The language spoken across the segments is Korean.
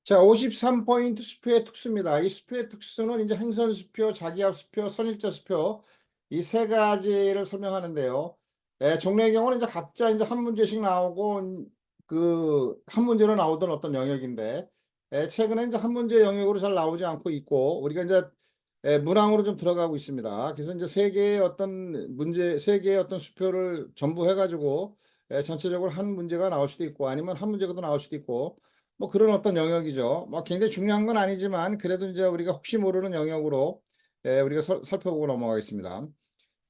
자, 53포인트 수표의 특수입니다. 이 수표의 특수는 이제 행선 수표, 자기합 수표, 선일자 수표 이 세 가지를 설명하는데요. 종래의 경우는 이제 각자 이제 한 문제씩 나오고 그 한 문제로 나오던 어떤 영역인데 최근에 이제 한 문제 영역으로 잘 나오지 않고 있고 우리가 이제 문항으로 좀 들어가고 있습니다. 그래서 이제 세 개의 어떤 문제, 세 개의 어떤 수표를 전부 해가지고 전체적으로 한 문제가 나올 수도 있고 아니면 한 문제가 더 나올 수도 있고 뭐 그런 어떤 영역이죠. 뭐 굉장히 중요한 건 아니지만 그래도 이제 우리가 혹시 모르는 영역으로 우리가 살펴보고 넘어가겠습니다.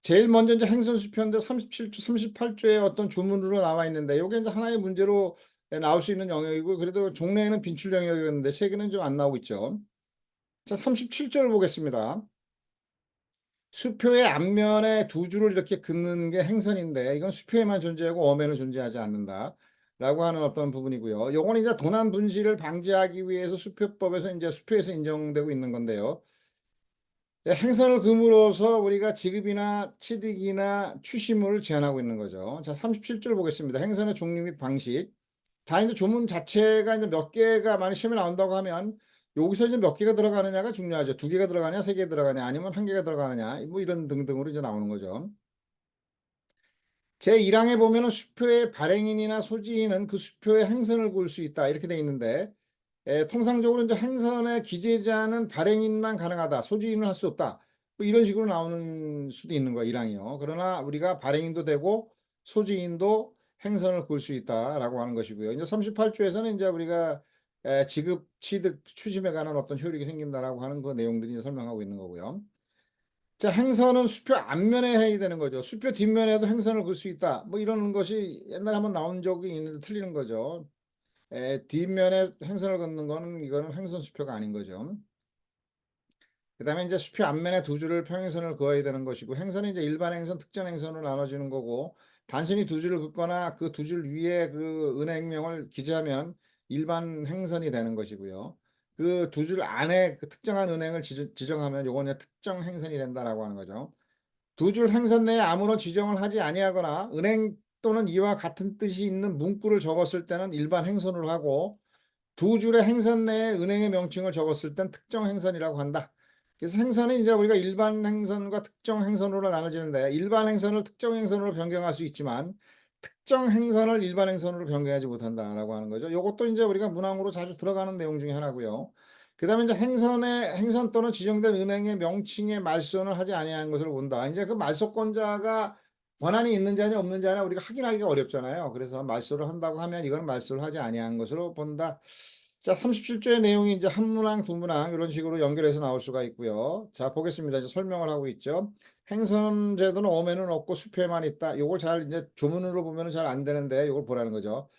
제일 먼저 이제 행선수표인데 37조, 38조의 어떤 조문으로 나와 있는데 이게 이제 하나의 문제로 나올 수 있는 영역이고 그래도 종래에는 빈출 영역이었는데 세계는 좀 안 나오고 있죠. 자, 37조를 보겠습니다. 수표의 앞면에 두 줄을 이렇게 긋는 게 행선인데 이건 수표에만 존재하고 엄에는 존재하지 않는다. 라고 하는 어떤 부분이고요. 요거는 이제 도난 분실을 방지하기 위해서 수표법에서 이제 수표에서 인정되고 있는 건데요. 행선을 금으로써 우리가 지급이나 취득이나 추심을 제한하고 있는 거죠. 자, 37줄 보겠습니다. 행선의 종류 및 방식. 다 이제 조문 자체가 이제 몇 개가 많이 시험에 나온다고 하면 여기서 이제 몇 개가 들어가느냐가 중요하죠. 두 개가 들어가냐, 세 개 들어가냐, 아니면 한 개가 들어가느냐, 뭐 이런 등등으로 이제 나오는 거죠. 제1항에 보면은 수표의 발행인이나 소지인은 그 수표의 행선을 구할 수 있다. 이렇게 돼 있는데, 통상적으로 이제 행선의 기재자는 발행인만 가능하다. 소지인은 할 수 없다. 뭐 이런 식으로 나오는 수도 있는 거야, 1항이요. 그러나 우리가 발행인도 되고 소지인도 행선을 구할 수 있다라고 하는 것이고요. 이제 38조에서는 이제 우리가 지급, 취득, 추심에 관한 어떤 효력이 생긴다라고 하는 그 내용들이 이제 설명하고 있는 거고요. 자, 행선은 수표 앞면에 해야 되는 거죠. 수표 뒷면에도 행선을 걸 수 있다. 뭐 이런 것이 옛날에 한번 나온 적이 있는데 틀리는 거죠. 뒷면에 행선을 걷는 거는 이거는 행선 수표가 아닌 거죠. 그 다음에 이제 수표 앞면에 두 줄을 평행선을 그어야 되는 것이고 행선은 이제 일반 행선, 특정 행선으로 나눠지는 거고 단순히 두 줄을 긋거나 그 두 줄 위에 그 은행명을 기재하면 일반 행선이 되는 것이고요. 그 두 줄 안에 그 특정한 은행을 지정하면 요거는 특정 행선이 된다라고 하는 거죠. 두 줄 행선 내에 아무런 지정을 하지 아니하거나 은행 또는 이와 같은 뜻이 있는 문구를 적었을 때는 일반 행선으로 하고 두 줄의 행선 내에 은행의 명칭을 적었을 땐 특정 행선이라고 한다. 그래서 행선은 이제 우리가 일반 행선과 특정 행선으로 나눠지는데 일반 행선을 특정 행선으로 변경할 수 있지만 특정 행선을 일반 행선으로 변경하지 못한다라고 하는 거죠. 이것도 이제 우리가 문항으로 자주 들어가는 내용 중에 하나고요. 그다음에 이제 행선 또는 지정된 은행의 명칭에 말소는 하지 아니하는 것을 본다. 이제 그 말소권자가 권한이 있는 자냐 없는 자냐 우리가 확인하기가 어렵잖아요. 그래서 말소를 한다고 하면 이건 말소를 하지 아니한 것으로 본다. 자, 37조의 내용이 이제 한 문항, 두 문항 이런 식으로 연결해서 나올 수가 있고요. 자, 보겠습니다. 이제 설명을 하고 있죠. 행선 제도는 엄에는 없고 수표에만 있다. 요걸 잘 이제 조문으로 보면은 잘 안 되는데 요걸 보라는 거죠.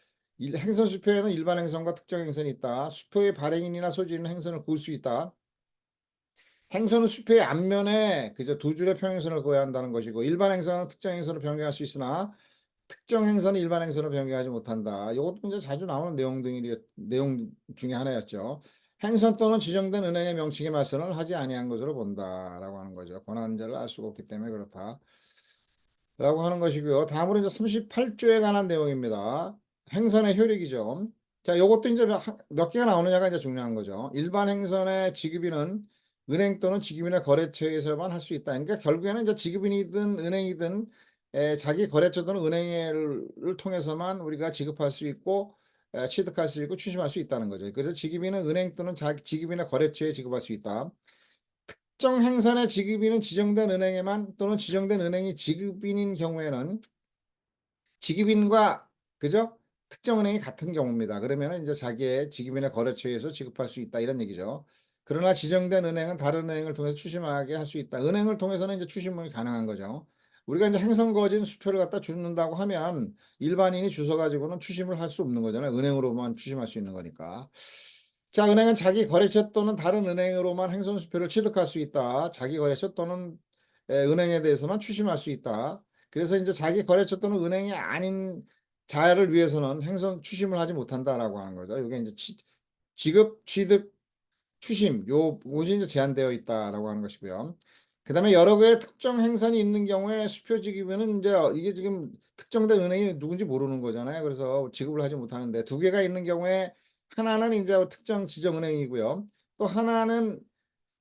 행선 수표에는 일반 행선과 특정 행선이 있다. 수표의 발행인이나 소지인은 행선을 그을 수 있다. 행선은 수표의 앞면에 그저 두 줄의 평행선을 그어야 한다는 것이고 일반 행선은 특정 행선을 변경할 수 있으나 특정 행선은 일반 행선을 변경하지 못한다. 이것도 이제 자주 나오는 내용 중에 하나였죠. 행선 또는 지정된 은행의 명칭의 말선을 하지 아니한 것으로 본다라고 하는 거죠. 권한자를 알 수가 없기 때문에 그렇다. 라고 하는 것이고요. 다음으로 이제 38조에 관한 내용입니다. 행선의 효력이죠. 자, 요것도 이제 몇 개가 나오느냐가 이제 중요한 거죠. 일반 행선의 지급인은 은행 또는 지급인의 거래처에서만 할 수 있다. 그러니까 결국에는 이제 지급인이든 은행이든 자기 거래처 또는 은행을 통해서만 우리가 지급할 수 있고 취득할 수 있고 추심할 수 있다는 거죠. 그래서 지급인은 은행 또는 지급인의 거래처에 지급할 수 있다. 특정 행선의 지급인은 지정된 은행에만 또는 지정된 은행이 지급인인 경우에는 지급인과 그죠? 특정 은행이 같은 경우입니다. 그러면 이제 자기의 지급인의 거래처에서 지급할 수 있다 이런 얘기죠. 그러나 지정된 은행은 다른 은행을 통해서 추심하게 할 수 있다. 은행을 통해서는 이제 추심이 가능한 거죠. 우리가 이제 행선 거진 수표를 갖다 주는다고 하면 일반인이 주소 가지고는 추심을 할 수 없는 거잖아요. 은행으로만 추심할 수 있는 거니까. 자, 은행은 자기 거래처 또는 다른 은행으로만 행선 수표를 취득할 수 있다. 자기 거래처 또는 은행에 대해서만 추심할 수 있다. 그래서 이제 자기 거래처 또는 은행이 아닌 자를 위해서는 행선 추심을 하지 못한다라고 하는 거죠. 이게 이제 지급, 취득, 추심 요것이 이제 제한되어 있다라고 하는 것이고요. 그다음에 여러 개의 특정 행선이 있는 경우에 수표 지급은 이제 이게 지금 특정된 은행이 누군지 모르는 거잖아요. 그래서 지급을 하지 못하는데 두 개가 있는 경우에 하나는 이제 특정 지정은행이고요. 또 하나는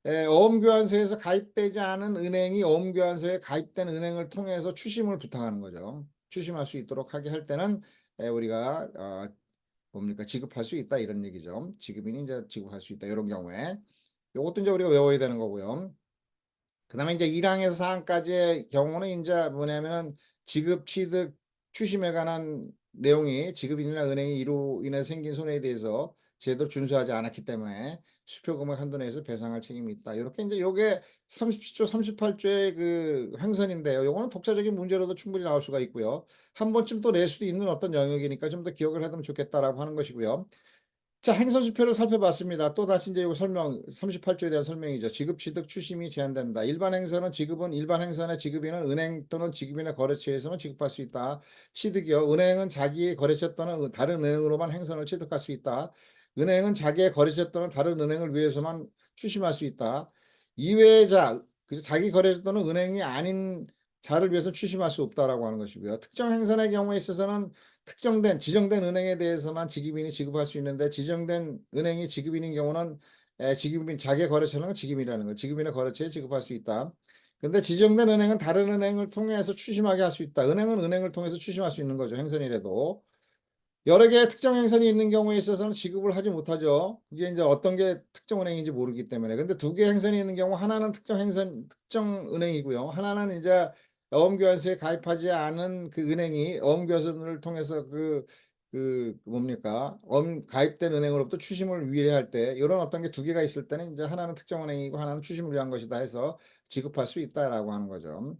어음교환소에서 가입되지 않은 은행이 어음교환소에 가입된 은행을 통해서 추심을 부탁하는 거죠. 추심할 수 있도록 하게 할 때는 우리가 뭡니까 지급할 수 있다 이런 얘기죠. 지급인이 이제 지급할 수 있다 이런 경우에 이것도 이제 우리가 외워야 되는 거고요. 그다음에 이제 1항에서 4항까지의 경우는 이제 뭐냐면 지급, 취득, 추심에 관한 내용이 지급인이나 은행이 이로 인해 생긴 손해에 대해서 제대로 준수하지 않았기 때문에 수표금액 한도 내에서 배상할 책임이 있다. 이렇게 이제 요게 37조, 38조의 그 횡선인데요. 요거는 독자적인 문제로도 충분히 나올 수가 있고요. 한 번쯤 또 낼 수도 있는 어떤 영역이니까 좀 더 기억을 해두면 좋겠다라고 하는 것이고요. 자, 행선수표를 살펴봤습니다. 또 다시 이제 이거 설명, 38조에 대한 설명이죠. 지급, 취득, 추심이 제한된다. 일반 행선은 지급은 일반 행선의 지급인은 은행 또는 지급인의 거래처에서만 지급할 수 있다. 취득이요. 은행은 자기의 거래처 또는 다른 은행으로만 행선을 취득할 수 있다. 은행은 자기의 거래처 또는 다른 은행을 위해서만 추심할 수 있다. 이외자, 자기 거래처 또는 은행이 아닌 자를 위해서 추심할 수 없다라고 하는 것이고요. 특정 행선의 경우에 있어서는 특정된 지정된 은행에 대해서만 지급인이 지급할 수 있는데 지정된 은행이 지급인인 경우는 지급인 자기 거래처는 지급인이라는 거 지급인의 거래처에 지급할 수 있다. 근데 지정된 은행은 다른 은행을 통해서 추심하게 할 수 있다. 은행은 은행을 통해서 추심할 수 있는 거죠. 행선이라도. 여러 개의 특정 행선이 있는 경우에 있어서는 지급을 하지 못하죠. 그게 이제 어떤 게 특정 은행인지 모르기 때문에. 근데 두 개의 행선이 있는 경우 하나는 특정 행선, 특정 은행이고요. 하나는 이제 어음교환소에 가입하지 않은 그 은행이 어음교환소를 통해서 뭡니까? 가입된 은행으로부터 추심을 위례할 때 이런 어떤 게 두 개가 있을 때는 이제 하나는 특정 은행이고 하나는 추심을 위한 것이다 해서 지급할 수 있다라고 하는 거죠.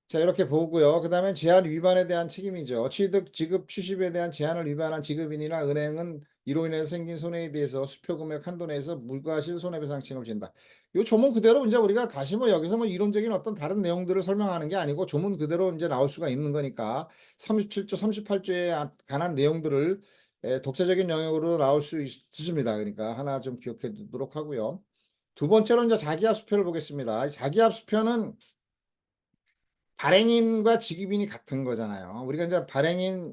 자, 이렇게 보고요. 그 다음에 제한 위반에 대한 책임이죠. 취득, 지급, 추심에 대한 제한을 위반한 지급인이나 은행은 이로 인해서 생긴 손해에 대해서 수표금액 한도 내에서 물과실 손해배상 책임을 진다. 이 조문 그대로 이제 우리가 다시 뭐 여기서 뭐 이론적인 어떤 다른 내용들을 설명하는 게 아니고 조문 그대로 이제 나올 수가 있는 거니까 37조, 38조에 관한 내용들을 독자적인 영역으로 나올 수 있습니다. 그러니까 하나 좀 기억해 두도록 하고요. 두 번째로 이제 자기합 수표를 보겠습니다. 자기합 수표는 발행인과 지급인이 같은 거잖아요. 우리가 이제 발행인,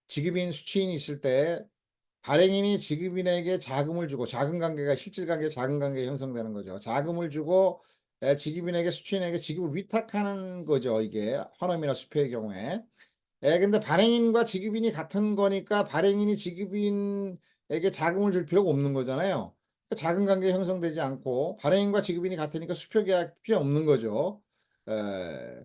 지급인, 수취인이 있을 때 발행인이 지급인에게 자금을 주고 자금 관계가 실질관계 자금 관계가 형성되는 거죠. 자금을 주고 지급인에게 수취인에게 지급을 위탁하는 거죠. 이게 환원이나 수표의 경우에. 근데 발행인과 지급인이 같은 거니까 발행인이 지급인에게 자금을 줄 필요가 없는 거잖아요. 그러니까 자금 관계 형성되지 않고 발행인과 지급인이 같으니까 수표 계약 필요 없는 거죠.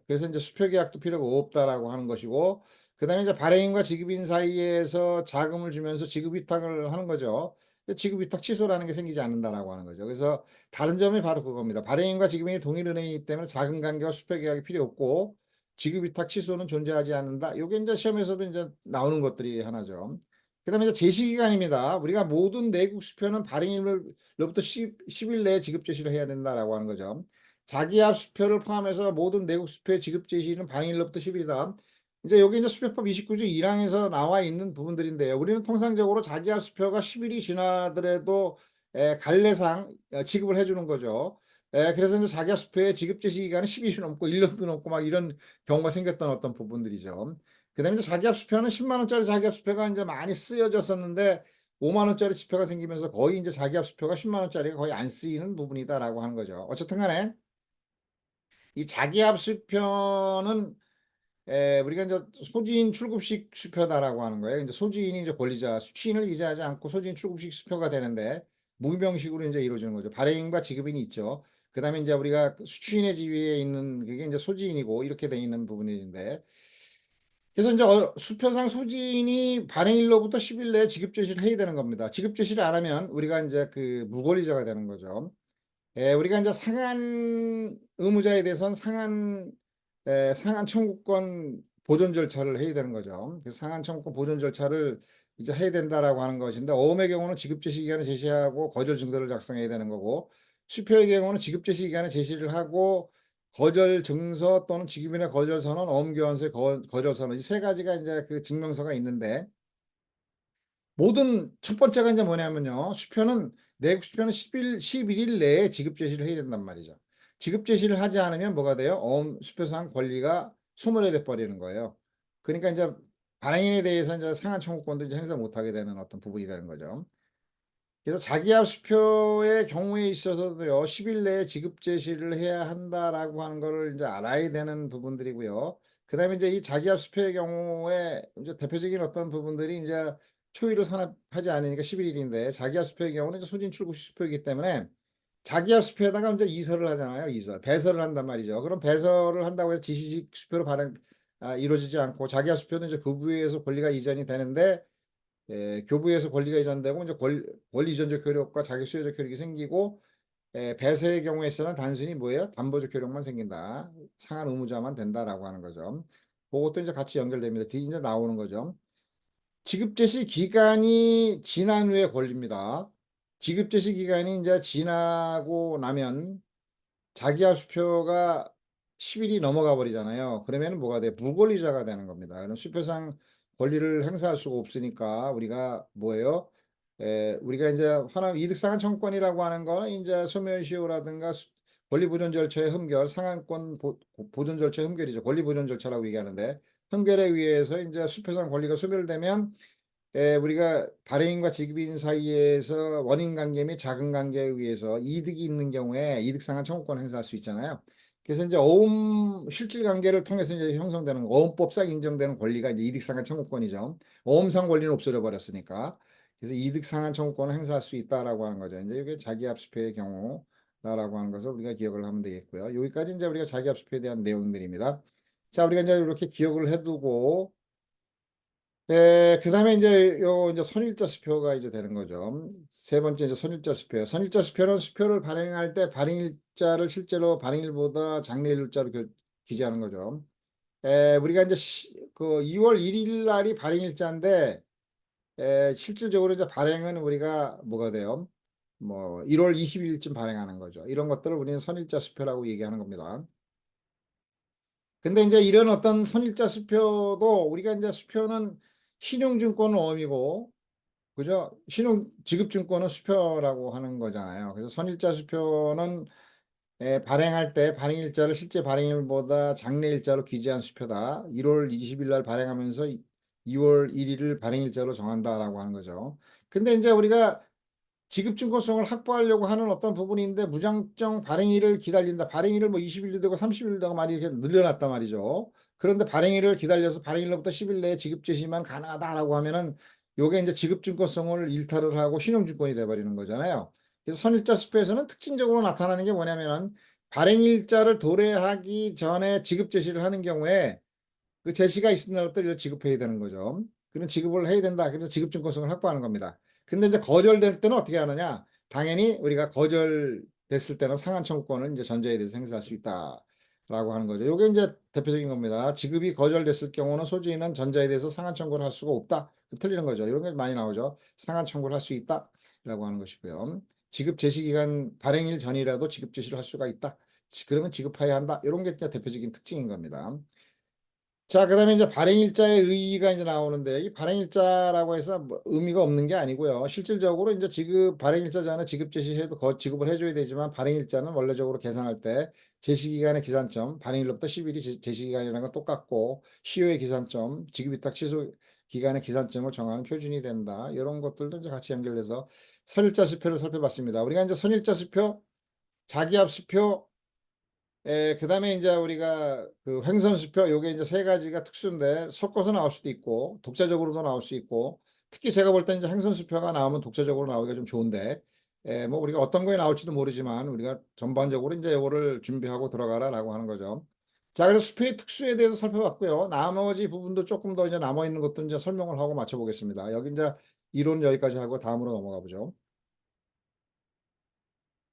그래서 이제 수표 계약도 필요가 없다라고 하는 것이고, 그다음에 이제 발행인과 지급인 사이에서 자금을 주면서 지급 위탁을 하는 거죠. 지급 위탁 취소라는 게 생기지 않는다라고 하는 거죠. 그래서 다른 점이 바로 그겁니다. 발행인과 지급인이 동일 은행이기 때문에 자금 관계와 수표 계약이 필요 없고 지급 위탁 취소는 존재하지 않는다. 요게 이제 시험에서도 이제 나오는 것들이 하나죠. 그다음에 이제 제시 기간입니다. 우리가 모든 내국 수표는 발행일로부터 10일 내에 지급 제시를 해야 된다라고 하는 거죠. 자기합 수표를 포함해서 모든 내국 수표의 지급 제시는 발행일로부터 10일이다. 이제 여기 이제 수표법 29조 1항에서 나와 있는 부분들인데요. 우리는 통상적으로 자기합 수표가 10일이 지나더라도 관례상 지급을 해주는 거죠. 그래서 이제 자기합 수표의 지급 제시 기간은 10일이 넘고 1년도 넘고 막 이런 경우가 생겼던 어떤 부분들이죠. 그다음에 이제 자기합 수표는 10만 원짜리 자기합 수표가 이제 많이 쓰여졌었는데 5만 원짜리 지표가 생기면서 거의 이제 자기합 수표가 10만 원짜리가 거의 안 쓰이는 부분이다라고 하는 거죠. 어쨌든 간에 이 자기합 수표는 우리가 이제 소지인 출급식 수표다라고 하는 거예요. 이제 소지인이 이제 권리자, 수취인을 이제하지 않고 소지인 출급식 수표가 되는데 무명식으로 이제 이루어지는 거죠. 발행인과 지급인이 있죠. 그다음에 이제 우리가 수취인의 지위에 있는 그게 이제 소지인이고 이렇게 돼 있는 부분인데 그래서 이제 수표상 소지인이 발행일로부터 10일 내에 지급 제시를 해야 되는 겁니다. 지급 제시를 안 하면 우리가 이제 그 무권리자가 되는 거죠. 우리가 이제 상한 의무자에 대해서는 상한 청구권 보존 절차를 해야 되는 거죠. 그 상한 청구권 보존 절차를 이제 해야 된다라고 하는 것인데 어음의 경우는 지급 제시 기간을 제시하고 거절 증서를 작성해야 되는 거고 수표의 경우는 지급 제시 기간에 제시를 하고 거절 증서 또는 지급인의 거절 선언, 어음교환서의 거절 선언 이 세 가지가 이제 그 증명서가 있는데 모든 첫 번째가 이제 뭐냐면요. 내국 수표는 11일 내에 지급 제시를 해야 된단 말이죠. 지급 제시를 하지 않으면 뭐가 돼요? 수표상 권리가 소멸돼 버리는 거예요. 그러니까 이제 발행인에 대해서 이제 상한 청구권도 이제 행사 못 하게 되는 어떤 부분이 되는 거죠. 그래서 자기압 수표의 경우에 있어서도요, 10일 내에 지급 제시를 해야 한다라고 하는 거를 이제 알아야 되는 부분들이고요. 그 다음에 이제 이 자기압 수표의 경우에 이제 대표적인 어떤 부분들이 이제 초일을 산업하지 않으니까 11일인데, 자기압 수표의 경우는 이제 소진 출구 수표이기 때문에 자기압 수표에다가 이제 이설을 하잖아요. 이설. 배설을 한단 말이죠. 그럼 배설을 한다고 해서 지시직 수표로 이루어지지 않고, 자기압 수표는 이제 교부에서 권리가 이전이 되는데, 교부에서 권리가 이전되고 이제 권리 이전적 효력과 자기 수요적 효력이 생기고, 배서의 경우에서는 단순히 뭐예요? 담보적 효력만 생긴다. 상한 의무자만 된다라고 하는 거죠. 그것도 이제 같이 연결됩니다. 뒤 이제 나오는 거죠. 지급 제시 기간이 지난 후에 권리입니다. 지급 제시 기간이 이제 지나고 나면 자기압 수표가 10일이 넘어가 버리잖아요. 그러면 뭐가 돼? 무권리자가 되는 겁니다. 그럼 수표상 권리를 행사할 수가 없으니까 우리가 뭐예요? 우리가 이제 하나 이득상한 청구권이라고 하는 거는 이제 소멸시효라든가 권리 보존 절차의 흠결, 상한권 보존 절차의 흠결이죠. 권리 보존 절차라고 얘기하는데, 흠결에 의해서 이제 수표상 권리가 소멸되면 우리가 발행인과 지급인 사이에서 원인 관계 및 자금 관계에 의해서 이득이 있는 경우에 이득상한 청구권을 행사할 수 있잖아요. 그래서 이제 어음 실질 관계를 통해서 이제 형성되는 어음법상 인정되는 권리가 이제 이득상한 청구권이죠. 어음상 권리는 없어져 버렸으니까. 그래서 이득상한 청구권을 행사할 수 있다라고 하는 거죠. 이제 이게 자기압수표의 경우다라고 하는 것을 우리가 기억을 하면 되겠고요. 여기까지 이제 우리가 자기압수표에 대한 내용들입니다. 자, 우리가 이제 이렇게 기억을 해두고, 그 다음에 이제 선일자 수표가 이제 되는 거죠. 세 번째 이제 선일자 수표예요. 선일자 수표는 수표를 발행할 때 발행일자를 실제로 발행일보다 장래일자로 기재하는 거죠. 우리가 이제 그 2월 1일 날이 발행일자인데, 실질적으로 이제 발행은 우리가 뭐가 돼요? 뭐 1월 20일쯤 발행하는 거죠. 이런 것들을 우리는 선일자 수표라고 얘기하는 겁니다. 근데 이제 이런 어떤 선일자 수표도 우리가 이제 수표는 신용증권은 어음이고, 그죠? 지급증권은 수표라고 하는 거잖아요. 그래서 선일자 수표는 발행할 때 발행일자를 실제 발행일보다 장래일자로 기재한 수표다. 1월 20일 날 발행하면서 2월 1일을 발행일자로 정한다라고 하는 거죠. 근데 이제 우리가 지급증권성을 확보하려고 하는 어떤 부분인데, 무장정 발행일을 기다린다. 발행일을 뭐 20일도 되고 30일도 되고 많이 이렇게 늘려놨단 말이죠. 그런데 발행일을 기다려서 발행일로부터 10일 내에 지급 제시만 가능하다라고 하면은 요게 이제 지급증권성을 일탈을 하고 신용증권이 돼버리는 거잖아요. 그래서 선일자 수표에서는 특징적으로 나타나는 게 뭐냐면은, 발행일자를 도래하기 전에 지급 제시를 하는 경우에 그 제시가 있은 날부터 지급해야 되는 거죠. 그런 지급을 해야 된다. 그래서 지급증권성을 확보하는 겁니다. 근데 이제 거절될 때는 어떻게 하느냐? 당연히 우리가 거절됐을 때는 상한 청구권을 이제 전자에 대해서 행사할 수 있다라고 하는 거죠. 이게 이제 대표적인 겁니다. 지급이 거절됐을 경우는 소지인은 전자에 대해서 상한 청구를 할 수가 없다. 틀리는 거죠. 이런 게 많이 나오죠. 상한 청구를 할 수 있다라고 하는 것이고요. 지급 제시 기간 발행일 전이라도 지급 제시를 할 수가 있다. 그러면 지급해야 한다. 이런 게 대표적인 특징인 겁니다. 자, 그 다음에 이제 발행일자의 의의가 이제 나오는데, 이 발행일자라고 해서 뭐 의미가 없는 게 아니고요. 실질적으로 이제 발행일자 전에 지급 제시해도 지급을 해줘야 되지만, 발행일자는 원래적으로 계산할 때 제시기간의 기산점, 발행일로부터 10일이 제시기간이라는 건 똑같고, 시효의 기산점, 지급위탁 취소 기간의 기산점을 정하는 표준이 된다. 이런 것들도 이제 같이 연결돼서 선일자 수표를 살펴봤습니다. 우리가 이제 선일자 수표, 자기압 수표, 그 다음에 이제 우리가 그 횡선수표, 요게 이제 세 가지가 특수인데, 섞어서 나올 수도 있고 독자적으로도 나올 수 있고, 특히 제가 볼 때 이제 횡선수표가 나오면 독자적으로 나오기가 좀 좋은데, 뭐 우리가 어떤 거에 나올지도 모르지만 우리가 전반적으로 이제 요거를 준비하고 들어가라라고 하는 거죠. 자, 그래서 수표의 특수에 대해서 살펴봤고요. 나머지 부분도 조금 더 이제 남아 있는 것도 이제 설명을 하고 맞춰보겠습니다. 여기 이제 이론 여기까지 하고 다음으로 넘어가 보죠.